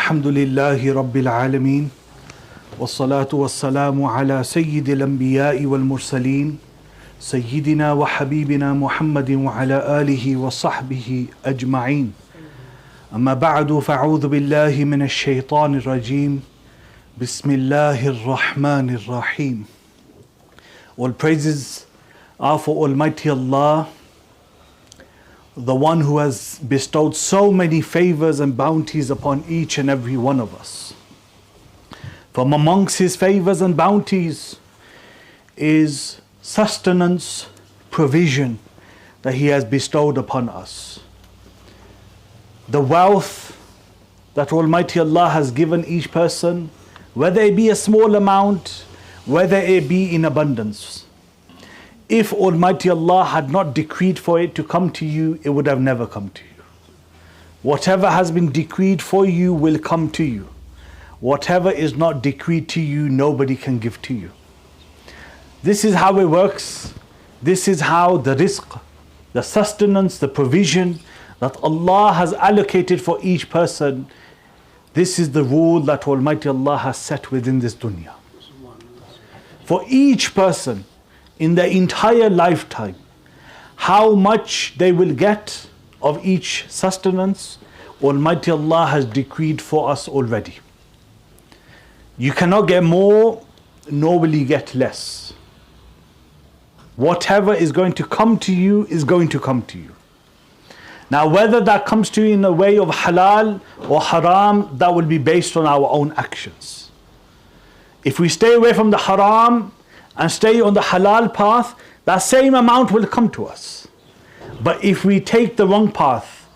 الحمد لله رب العالمين والصلاة والسلام على سيد الأنبياء والمرسلين سيدنا وحبيبنا محمد وعلى آله وصحبه أجمعين. أما بعد فأعوذ بالله من الشيطان الرجيم. بسم الله الرحمن الرحيم. All praises are for Almighty Allah, the one who has bestowed so many favors and bounties upon each and every one of us. From amongst His favors and bounties is sustenance, provision that He has bestowed upon us. The wealth that Almighty Allah has given each person, whether it be a small amount, whether it be in abundance. If Almighty Allah had not decreed for it to come to you, it would have never come to you. Whatever has been decreed for you will come to you. Whatever is not decreed to you, nobody can give to you. This is how it works. This is how the rizq, the sustenance, the provision that Allah has allocated for each person, this is the rule that Almighty Allah has set within this dunya. For each person, in their entire lifetime, how much they will get of each sustenance, Almighty Allah has decreed for us already. You cannot get more, nor will you get less. Whatever is going to come to you is going to come to you. Now, whether that comes to you in a way of halal or haram, that will be based on our own actions. If we stay away from the haram and stay on the halal path, that same amount will come to us. But if we take the wrong path,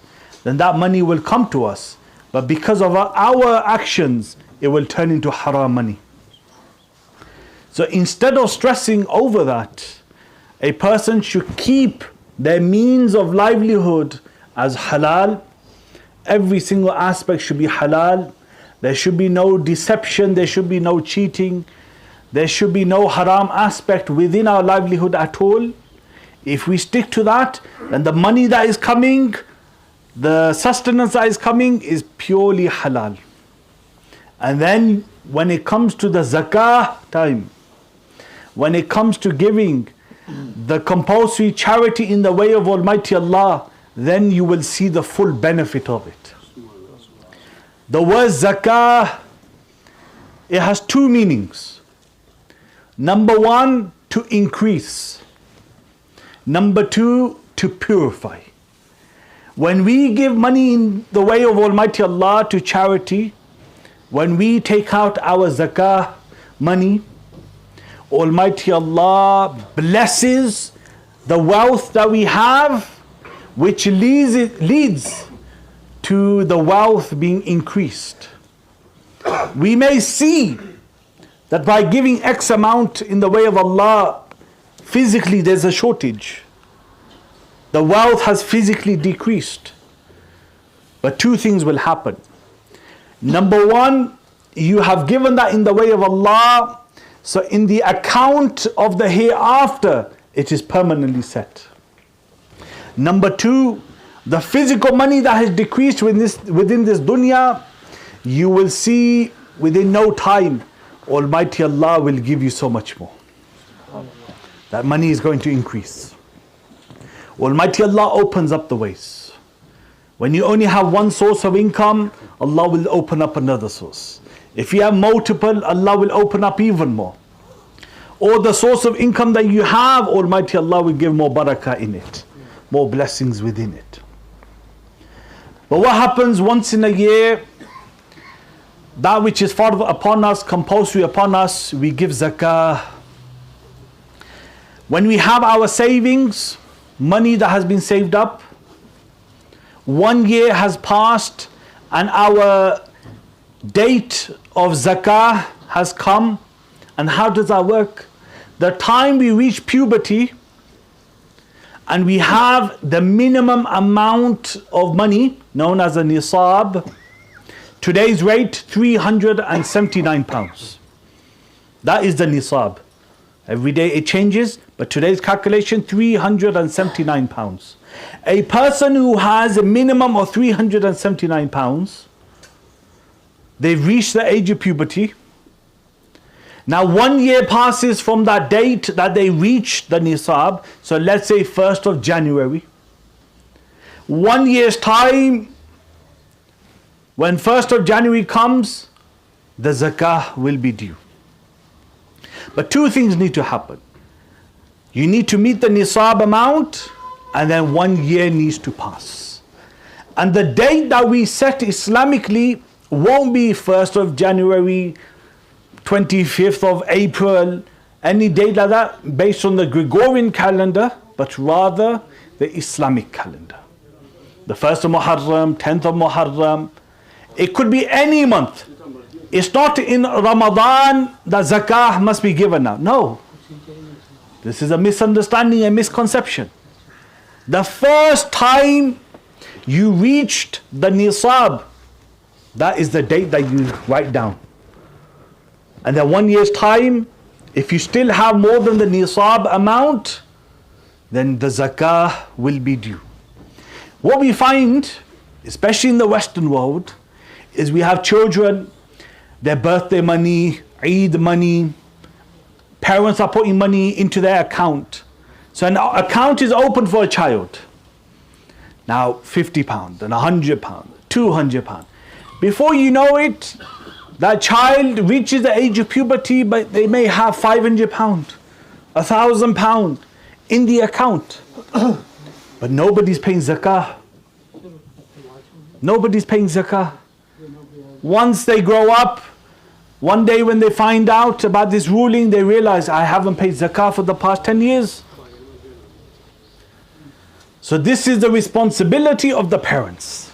then that money will come to us. But because of our actions, it will turn into haram money. So instead of stressing over that, a person should keep their means of livelihood as halal. Every single aspect should be halal. There should be no deception, there should be no cheating. There should be no haram aspect within our livelihood at all. If we stick to that, then the money that is coming, the sustenance that is coming is purely halal. And then when it comes to the zakah time, when it comes to giving the compulsory charity in the way of Almighty Allah, then you will see the full benefit of it. The word zakah, it has two meanings. Number one, to increase. Number two, to purify. When we give money in the way of Almighty Allah to charity, when we take out our zakah money, Almighty Allah blesses the wealth that we have, which leads to the wealth being increased. We may see that by giving X amount in the way of Allah, physically there's a shortage. The wealth has physically decreased. But two things will happen. Number one, you have given that in the way of Allah, so in the account of the hereafter, it is permanently set. Number two, the physical money that has decreased within this dunya, you will see within no time, Almighty Allah will give you so much more. That money is going to increase. Almighty Allah opens up the ways. When you only have one source of income, Allah will open up another source. If you have multiple, Allah will open up even more. Or the source of income that you have, Almighty Allah will give more barakah in it, more blessings within it. But what happens once in a year? That which is fard upon us, compulsory upon us, we give zakah. When we have our savings, money that has been saved up, 1 year has passed and our date of zakah has come. And how does that work? The time we reach puberty and we have the minimum amount of money known as a nisab, today's rate, £379. That is the nisab. Every day it changes, but today's calculation, £379. A person who has a minimum of £379, they've reached the age of puberty. Now 1 year passes from that date that they reach the nisab. So let's say 1st of January. 1 year's time, when 1st of January comes, the zakah will be due. But two things need to happen. You need to meet the nisab amount, and then 1 year needs to pass. And the date that we set Islamically won't be 1st of January, 25th of April, any date like that based on the Gregorian calendar, but rather the Islamic calendar. The 1st of Muharram, 10th of Muharram. It could be any month. It's not in Ramadan that zakah must be given now. No. This is a misunderstanding and misconception. The first time you reached the nisab, that is the date that you write down. And then 1 year's time, if you still have more than the nisab amount, then the zakah will be due. What we find, especially in the Western world, is we have children, their birthday money, Eid money, parents are putting money into their account. So an account is open for a child. Now £50 and £100, £200. Before you know it, that child reaches the age of puberty, but they may have £500, £1,000 in the account. But nobody's paying zakah. Nobody's paying zakah. Once they grow up, one day when they find out about this ruling, they realize, I haven't paid zakah for the past 10 years. So this is the responsibility of the parents.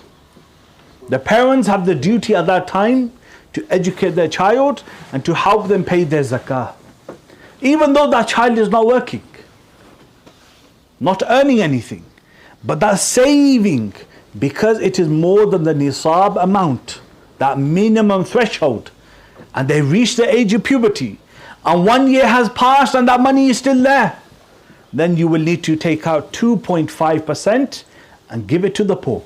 The parents have the duty at that time to educate their child and to help them pay their zakah. Even though that child is not working, not earning anything, but that saving, because it is more than the nisab amount, that minimum threshold, and they reach the age of puberty, and 1 year has passed and that money is still there, then you will need to take out 2.5% and give it to the poor.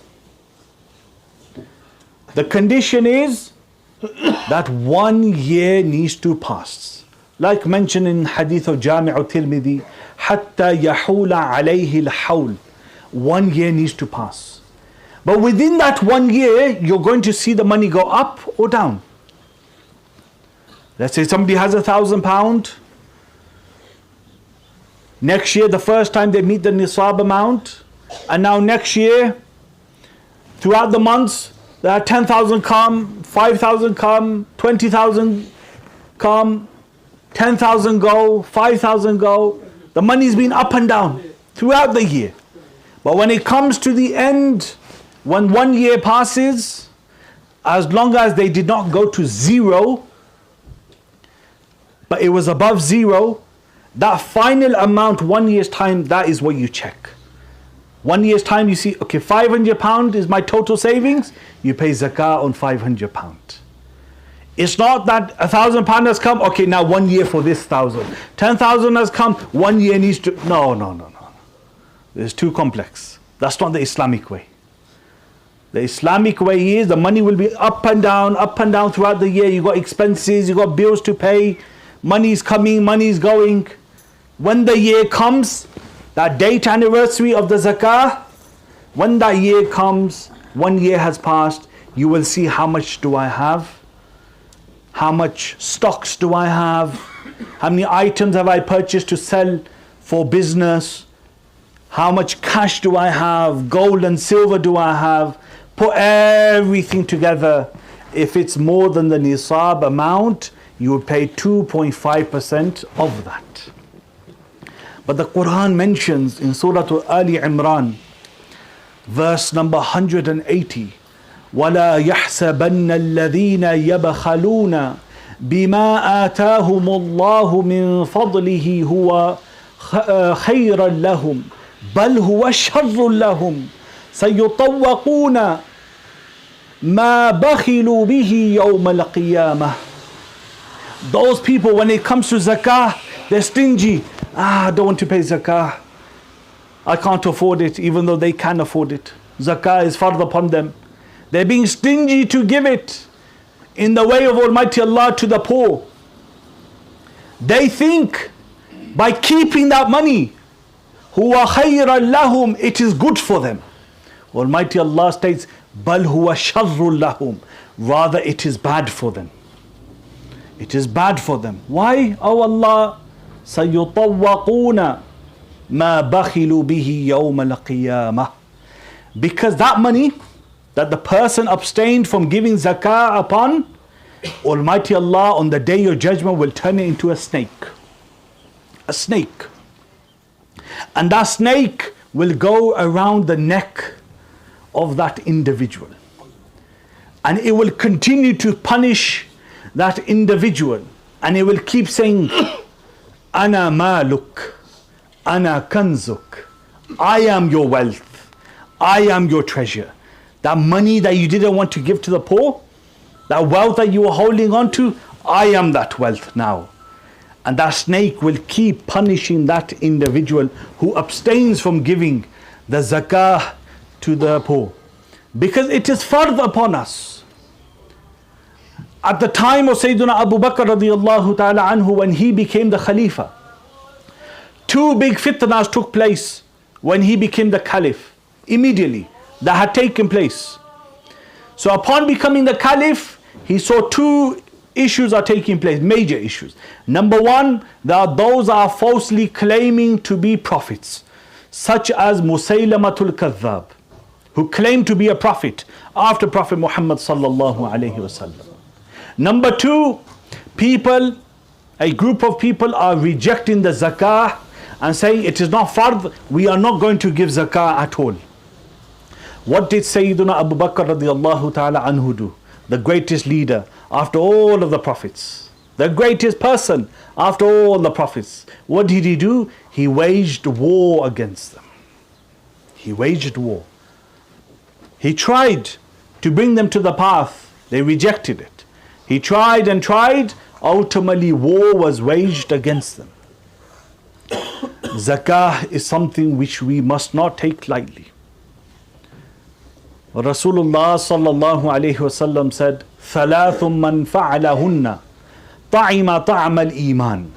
The condition is that 1 year needs to pass. Like mentioned in hadith of Jami' al-Tirmidhi, حَتَّى يَحُولَ عَلَيْهِ الْحَوْلِ. 1 year needs to pass. But within that 1 year, you're going to see the money go up or down. Let's say somebody has £1,000. Next year, the first time they meet the nisab amount, and now next year, throughout the months, there are 10,000 come, 5,000 come, 20,000 come, 10,000 go, 5,000 go. The money's been up and down throughout the year. But when it comes to the end, when 1 year passes, as long as they did not go to zero, but it was above zero, that final amount, 1 year's time, that is what you check. 1 year's time, you see, okay, £500 is my total savings, you pay zakah on £500. It's not that £1,000 has come, okay, now 1 year for this 1,000. 10,000 has come, 1 year needs to, no. It's too complex. That's not the Islamic way. The Islamic way is the money will be up and down throughout the year. You got expenses, you got bills to pay, money's coming, money's going. When the year comes, that date anniversary of the zakah, when that year comes, 1 year has passed, you will see how much do I have, how much stocks do I have, how many items have I purchased to sell for business, how much cash do I have, gold and silver do I have. Put everything together. If it's more than the nisab amount, you will pay 2.5% of that. But the Quran mentions in Surah Ali Imran, verse number 180, وَلَا يَحْسَبَنَّ الَّذِينَ يَبْخَلُونَ بِمَا آتَاهُمُ اللَّهُ مِنْ فَضْلِهِ هُوَ خَيْرًا لَهُمْ بَلْ هُوَ شَرٌّ لَهُمْ سَيُطَوَّقُونَ مَا بَخِلُوا بِهِ يَوْمَ الْقِيَامَةِ. Those people, when it comes to zakah, they're stingy. I don't want to pay zakah. I can't afford it, even though they can afford it. Zakah is fard upon them. They're being stingy to give it. in the way of Almighty Allah to the poor, they think by keeping that money, huwa khayran lahum, it is good for them. Almighty Allah states, bal huwa sharrun lahum, rather it is bad for them. It is bad for them. Why? Oh Allah, sayutawwaquna ma bakhilu bihi yawm al-qiyamah. Because that money that the person abstained from giving zakah upon, Almighty Allah on the day of judgment will turn it into a snake. A snake. And that snake will go around the neck of that individual. And it will continue to punish that individual. And it will keep saying, Ana maluk, Ana kanzuk. I am your wealth. I am your treasure. That money that you didn't want to give to the poor, that wealth that you were holding on to, I am that wealth now. And that snake will keep punishing that individual who abstains from giving the zakah to the poor. Because it is fard upon us. At the time of Sayyidina Abu Bakr radiallahu ta'ala anhu, when he became the Khalifa, two big fitnas took place when he became the Caliph. Immediately, that had taken place. So upon becoming the Caliph, he saw two issues are taking place, major issues. Number one, there are those that are falsely claiming to be prophets, such as Musaylamatul Kadhab, who claim to be a prophet after Prophet Muhammad sallallahu alaihi wasallam. Number two, people, a group of people are rejecting the zakah and saying it is not fard, we are not going to give zakah at all. What did Sayyidina Abu Bakr radiallahu ta'ala anhu do? The greatest leader after all of the prophets, the greatest person after all the prophets. What did he do? He waged war against them. He waged war. He tried to bring them to the path. They rejected it. He tried and tried. Ultimately, war was waged against them. Zakah is something which we must not take lightly. Rasulullah sallallahu alayhi wasallam said, ثَلَاثٌ مَّن فَعَلَهُنَّ طَعِمَ طَعْمَ الْإِيمَانِ.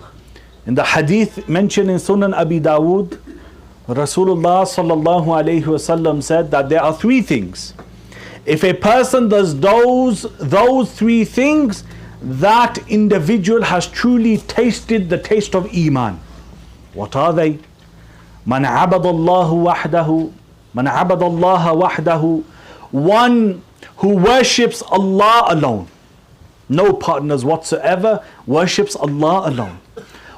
In the hadith mentioned in Sunan Abi Dawood, Rasulullah sallallahu alayhi wasallam said that there are three things. If a person does those three things, that individual has truly tasted the taste of Iman. What are they? مَنْ عَبَدَ اللَّهُ وَحْدَهُ مَنْ عَبَدَ اللَّهَ وَحْدَهُ. One who worships Allah alone, no partners whatsoever, worships Allah alone.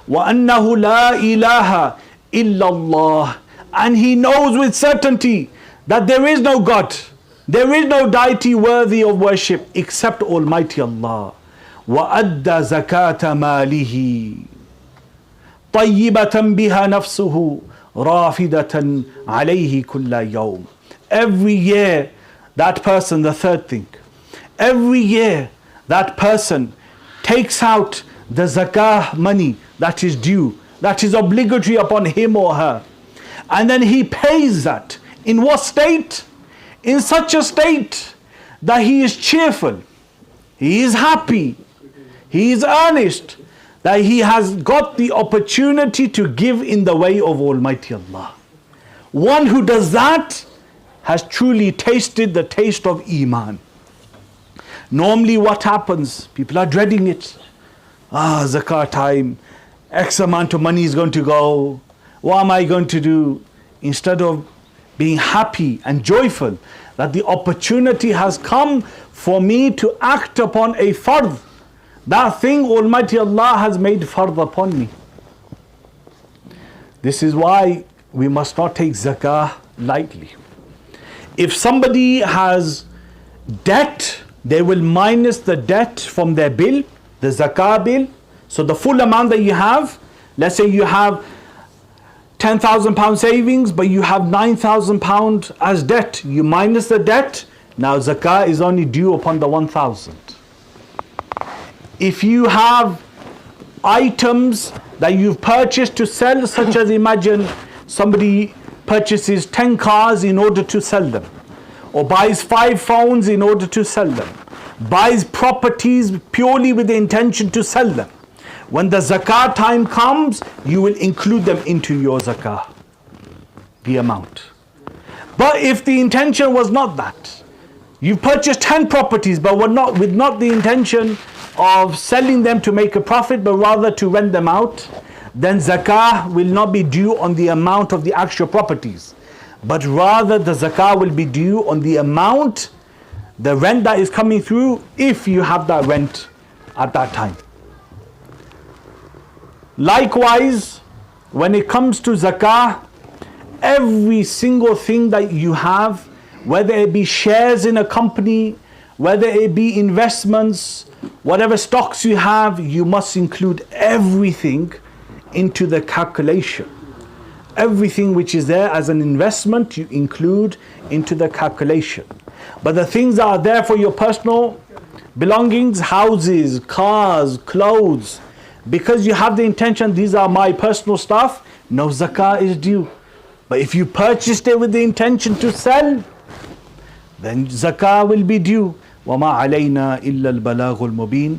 وَأَنَّهُ لَا إِلَهَ إِلَّا اللَّهِ. And he knows with certainty that there is no God, there is no deity worthy of worship except Almighty Allah. وَأَدَّى زَكَاةَ مَالِهِ طَيِّبَةً بِهَا نَفْسُهُ رَافِدَةً عَلَيْهِ كُلَّ يَوْمٍ. Every year, that person, the third thing, every year that person takes out the zakah money that is due, that is obligatory upon him or her, and then he pays that. In what state? In such a state that he is cheerful, he is happy, he is earnest, that he has got the opportunity to give in the way of Almighty Allah. One who does that has truly tasted the taste of Iman. Normally what happens? People are dreading it. Zakah time, X amount of money is going to go. What am I going to do? Instead of being happy and joyful that the opportunity has come for me to act upon a fard, that thing Almighty Allah has made fard upon me. This is why we must not take zakah lightly. If somebody has debt, they will minus the debt from their bill, the zakah bill. So the full amount that you have, let's say you have £10,000 savings, but you have £9,000 as debt. You minus the debt, now zakah is only due upon the 1,000. If you have items that you've purchased to sell, such as imagine somebody purchases 10 cars in order to sell them, or buys 5 phones in order to sell them. buys properties purely with the intention to sell them. When the zakah time comes, you will include them into your zakah, the amount. But if the intention was not that, you purchased 10 properties but were not with not the intention of selling them to make a profit, but rather to rent them out, then zakah will not be due on the amount of the actual properties, but rather the zakah will be due on the amount, the rent that is coming through, if you have that rent at that time. Likewise, when it comes to zakah, every single thing that you have, whether it be shares in a company, whether it be investments, whatever stocks you have, you must include everything into the calculation. Everything which is there as an investment, you include into the calculation. But the things that are there for your personal belongings, houses, cars, clothes, because you have the intention, these are my personal stuff, no zakah is due. But if you purchased it with the intention to sell, then zakah will be due. وَمَا عَلَيْنَا إِلَّا الْبَلَاغُ الْمُبِينَ.